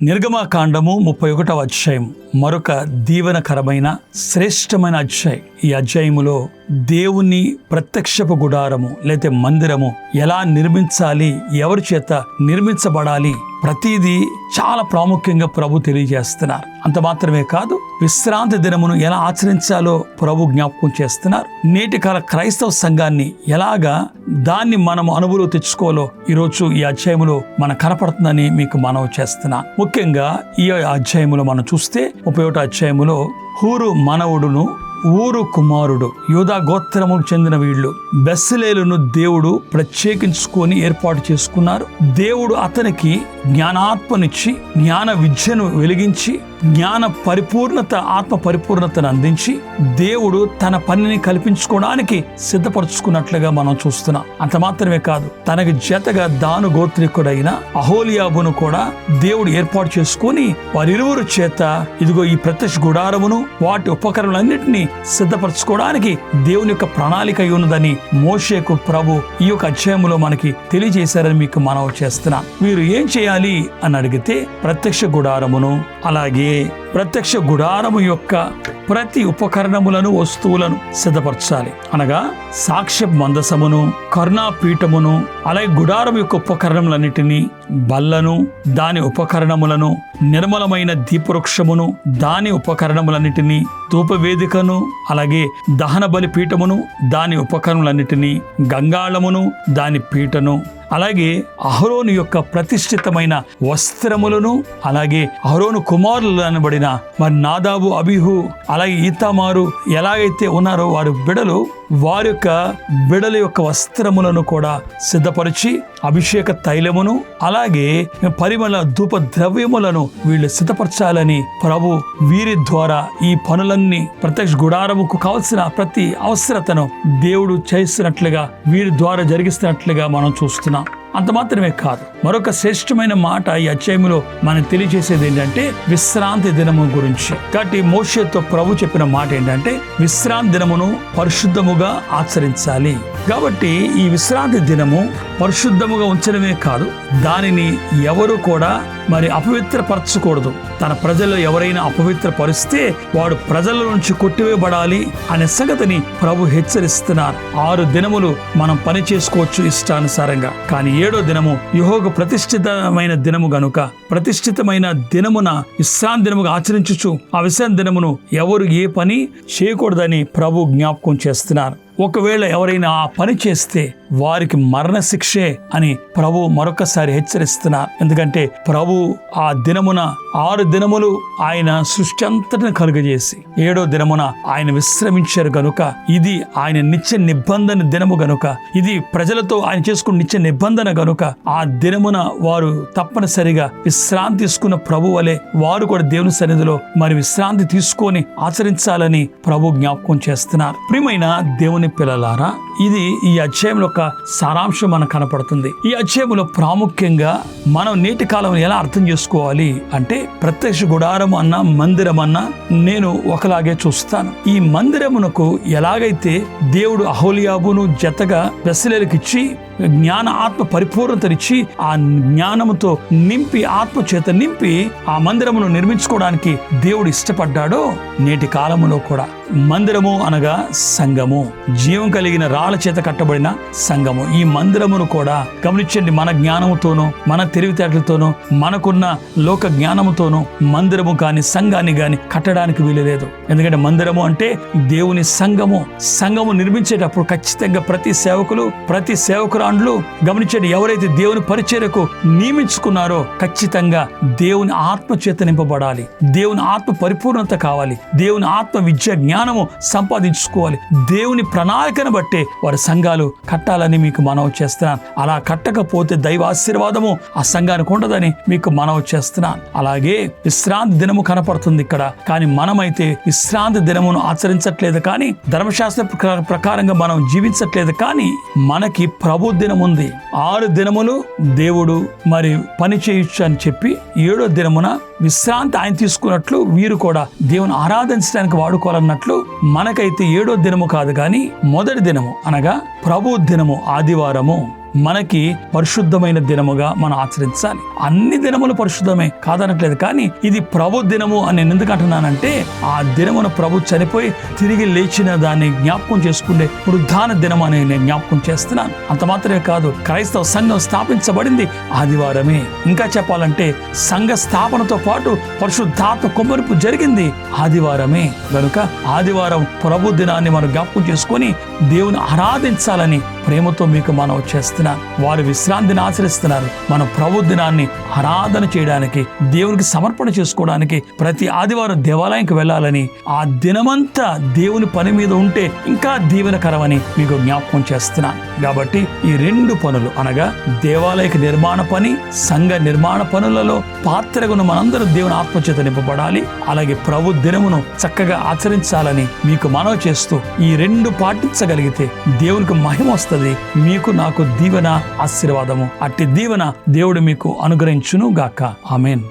నిర్గమకాండము 31వ అధ్యాయం మరొక దీవెనకరమైన శ్రేష్టమైన అధ్యాయం. ఈ అధ్యాయములో దేవుని ప్రత్యక్షపు గుడారము లేతే మందిరము ఎలా నిర్మించాలి, ఎవరి చేత నిర్మించబడాలి, ప్రతిదీ చాలా ప్రాముఖ్యంగా ప్రభు తెలియజేస్తున్నారు. అంత మాత్రమే కాదు, విశ్రాంతి దినమును ఎలా ఆచరించాలో ప్రభు జ్ఞాపకం చేస్తున్నారు. నేటి కాల క్రైస్తవ సంఘాన్ని ఎలాగా దాన్ని మనం అనుభవం తెచ్చుకోవాలో ఈరోజు ఈ అధ్యాయములో మనకు కనపడుతుందని మీకు మనవి చేస్తున్నాను. ముఖ్యంగా ఈ అధ్యాయములో మనం చూస్తే 31వ అధ్యాయములో హూరు మనవుడును ఊరు కుమారుడు యూదా గోత్రముకు చెందిన వీళ్ళు బెస్సలేలును దేవుడు ప్రత్యేకించుకొని ఏర్పాటు చేసుకున్నారు. దేవుడు అతనికి జ్ఞానాత్మనిచ్చి జ్ఞాన విద్యను వెలిగించి జ్ఞాన పరిపూర్ణత ఆత్మ పరిపూర్ణతను అందించి దేవుడు తన పనిని కల్పించుకోవడానికి సిద్ధపరచుకున్నట్లుగా మనం చూస్తున్నాం. అంత మాత్రమే కాదు, తనకి జతగా దాను గోత్రికుడైన అహోలియాబును కూడా దేవుడు ఏర్పాటు చేసుకుని వారిరువురు చేత ఇదిగో ఈ ప్రత్యక్ష గుడారమును వాటి ఉపకరణలన్నింటినీ సిద్ధపరచుకోవడానికి దేవుని యొక్క ప్రణాళిక ఉన్నదని మోషేకు ప్రభు ఈ యొక్క అధ్యాయంలో మనకి తెలియజేశారని మీకు మనవి చేస్తున్నాను. వీరు ఏం చేయాలి అని అడిగితే ప్రత్యక్ష గుడారమును అలాగే ప్రత్యక్ష గుడారము యొక్క ప్రతి ఉపకరణములను వస్తువులను సిద్ధపరచాలి. అనగా సాక్ష్య మందసమును కరుణాపీఠమును అలాగే గుడారం యొక్క ఉపకరణములన్నిటినీ బల్లను దాని ఉపకరణములను నిర్మలమైన దీపవృక్షమును దాని ఉపకరణములన్నిటినీ ధూపవేదికను అలాగే దహన బలి పీఠమును దాని ఉపకరణములన్నిటినీ గంగాళమును దాని పీటను అలాగే అహరోను యొక్క ప్రతిష్ఠితమైన వస్త్రములను అలాగే అహరోను కుమారులు అనబడిన మరి నాదాబు అబీహు అలాగే ఈతామారు ఎలాగైతే ఉన్నారో వారి యొక్క బిడల యొక్క వస్త్రములను కూడా సిద్ధపరిచి అభిషేక తైలమును అలాగే పరిమళ ధూప ద్రవ్యములను వీళ్ళు సిద్ధపరచాలని ప్రభు వీరి ద్వారా ఈ పనులన్నీ ప్రత్యక్ష గుడారముకు కావలసిన ప్రతి అవసరతను దేవుడు చేస్తున్నట్లుగా వీరి ద్వారా జరిగిస్తున్నట్లుగా మనం చూస్తున్నాం. అంత మాత్రమే కాదు, మరొక శ్రేష్టమైన మాట ఈ అధ్యాయంలో మనకు తెలియజేసేది ఏంటంటే విశ్రాంతి దినము గురించి. కాబట్టి మోషేతో ప్రభు చెప్పిన మాట ఏంటంటే విశ్రాంతి దినమును పరిశుద్ధముగా ఆచరించాలి. కాబట్టి ఈ విశ్రాంతి దినము పరిశుద్ధముగా ఉంచడమే కాదు, దానిని ఎవరు కూడా మరి అపవిత్రపరచకూడదు. తన ప్రజలు ఎవరైనా అపవిత్రపరిస్తే వాడు ప్రజల నుంచి కొట్టివేయబడాలి అనే సంగతిని ప్రభు హెచ్చరిస్తున్నారు. 6 దినములు మనం పని చేసుకోవచ్చు ఇష్టానుసారంగా, కానీ 7వ దినము యెహోవాకు ప్రతిష్ఠితమైన దినము గనుక ప్రతిష్ఠితమైన దినమున విశ్రాంతి దినముగా ఆచరించుచు ఆ విశ్రాంతి దినమును ఎవరు ఏ పని చేయకూడదని ప్రభు జ్ఞాపకం చేస్తున్నారు. ఒకవేళ ఎవరైనా ఆ పని చేస్తే వారికి మరణ శిక్షే అని ప్రభు మరొకసారి హెచ్చరిస్తున్నారు. ఎందుకంటే ప్రభు ఆ దినమున 6 దినములు ఆయన సృష్టి అంతటిని కలుగజేసి 7వ దినమున ఆయన విశ్రమించారు గనుక ఇది ఆయన నిత్య నిబంధన దినము గనుక, ఇది ప్రజలతో ఆయన చేసుకున్న నిత్య నిబంధన గనుక ఆ దినమున వారు తప్పనిసరిగా విశ్రాంతి తీసుకున్న ప్రభు వలె వారు కూడా దేవుని సన్నిధిలో మరి విశ్రాంతి తీసుకొని ఆచరించాలని ప్రభు జ్ఞాపకం చేస్తున్నారు. ప్రియమైన దేవుని పిల్లలారా, ఇది ఈ అధ్యాయంలో ఒక సారాంశం మనకు కనపడుతుంది. ఈ అధ్యాయంలో ప్రాముఖ్యంగా మనం నేటి కాలం ఎలా అర్థం చేసుకోవాలి అంటే ప్రత్యక్ష గుడారం అన్నా మందిరం అన్నా నేను ఒకలాగే చూస్తాను. ఈ మందిరమునకు ఎలాగైతే దేవుడు అహోలియాబును జతగా బెస్సలేలుకి ఇచ్చి జ్ఞాన ఆత్మ పరిపూర్ణతనిచ్చి ఆ జ్ఞానముతో నింపి ఆత్మ చేత నింపి ఆ మందిరమును నిర్మించుకోవడానికి దేవుడు ఇష్టపడ్డాడో నేటి కాలములో కూడా మందిరము అనగా సంఘము, జీవం కలిగిన రాళ్ల చేత కట్టబడిన సంఘము. ఈ మందిరమును కూడా గమనించండి, మన జ్ఞానముతోనూ మన తెలివితేటలతోనూ మనకున్న లోక జ్ఞానముతోనూ మందిరము కానీ సంఘాన్ని కానీ కట్టడానికి వీలులేదు. ఎందుకంటే మందిరము అంటే దేవుని సంఘము. సంఘము నిర్మించేటప్పుడు ఖచ్చితంగా ప్రతి సేవకురాండ్లు గమనించండి, ఎవరైతే దేవుని పరిచర్యకు నియమించుకున్నారో ఖచ్చితంగా దేవుని ఆత్మ చేత నింపబడాలి, దేవుని ఆత్మ పరిపూర్ణత కావాలి, దేవుని ఆత్మ విద్య జ్ఞానము సంపాదించుకోవాలి. దేవుని ప్రణాళికను బట్టే వారి సంఘాలు కట్టాలని మీకు మనవి చేస్తున్నాను. అలా కట్టకపోతే దైవ ఆశీర్వాదము ఆ సంఘానికి ఉండదని మీకు మనవి చేస్తున్నాను. అలాగే విశ్రాంతి దినము కనపడుతుంది ఇక్కడ, కానీ మనమైతే విశ్రాంతి దినమును ఆచరించట్లేదు, కానీ ధర్మశాస్త్ర ప్రకారంగా మనం జీవించట్లేదు. కానీ మనకి ప్రభు దినం ఉంది. 6 దినములు దేవుడు మరి పని చేయొచ్చు అని చెప్పి 7వ దినమున విశ్రాంతి ఆయన తీసుకున్నట్లు వీరు కూడా దేవుని ఆరాధించడానికి వాడుకోవాలన్నట్లు మనకైతే 7వ దినము కాదు, కానీ మొదటి దినము అనగా ప్రభు దినము ఆదివారము మనకి పరిశుద్ధమైన దినముగా మనం ఆచరించాలి. అన్ని దినములు పరిశుద్ధమే కాదనట్లేదు, కానీ ఇది ప్రభు దినము అని నేను ఎందుకు అంటున్నానంటే ఆ దినమున ప్రభు చనిపోయి తిరిగి లేచిన దాన్ని జ్ఞాపకం చేసుకునే పునరుద్ధాన దినం అని నేను జ్ఞాపకం చేస్తున్నాను. అంత మాత్రమే కాదు, క్రైస్తవ సంఘం స్థాపించబడింది ఆదివారమే. ఇంకా చెప్పాలంటే సంఘ స్థాపనతో పాటు పరిశుద్ధాత్మ కుమ్మరింపు జరిగింది ఆదివారమే. గనుక ఆదివారం ప్రభు దినాన్ని మనం జ్ఞాపకం చేసుకొని దేవుని ఆరాధించాలని ప్రేమతో మీకు మనం చేస్తున్నాను. వారు విశ్రాంతిని ఆచరిస్తున్నారు. మనం ప్రభు దినాన్ని ఆరాధన చేయడానికి, దేవునికి సమర్పణ చేసుకోవడానికి ప్రతి ఆదివారం దేవాలయానికి వెళ్ళాలని, ఆ దినమంతా దేవుని పని మీద ఉంటే ఇంకా దీవెనకరమని మీకు జ్ఞాపకం చేస్తున్నాను. కాబట్టి ఈ 2 పనులు అనగా దేవాలయ నిర్మాణ పని, సంఘ నిర్మాణ పనులలో పాత్రగును మనందరూ దేవుని ఆత్మచేత నింపబడాలి. అలాగే ప్రభు దినమును చక్కగా ఆచరించాలని మీకు మనవి చేస్తూ ఈ 2 పాటించగలిగితే దేవునికి మహిమ వస్తుంది. మీకు నాకు దీవెన, ఆశీర్వాదము. అట్టి దీవెన దేవుడు మీకు అనుగ్రహించును గాక. ఆమేన్.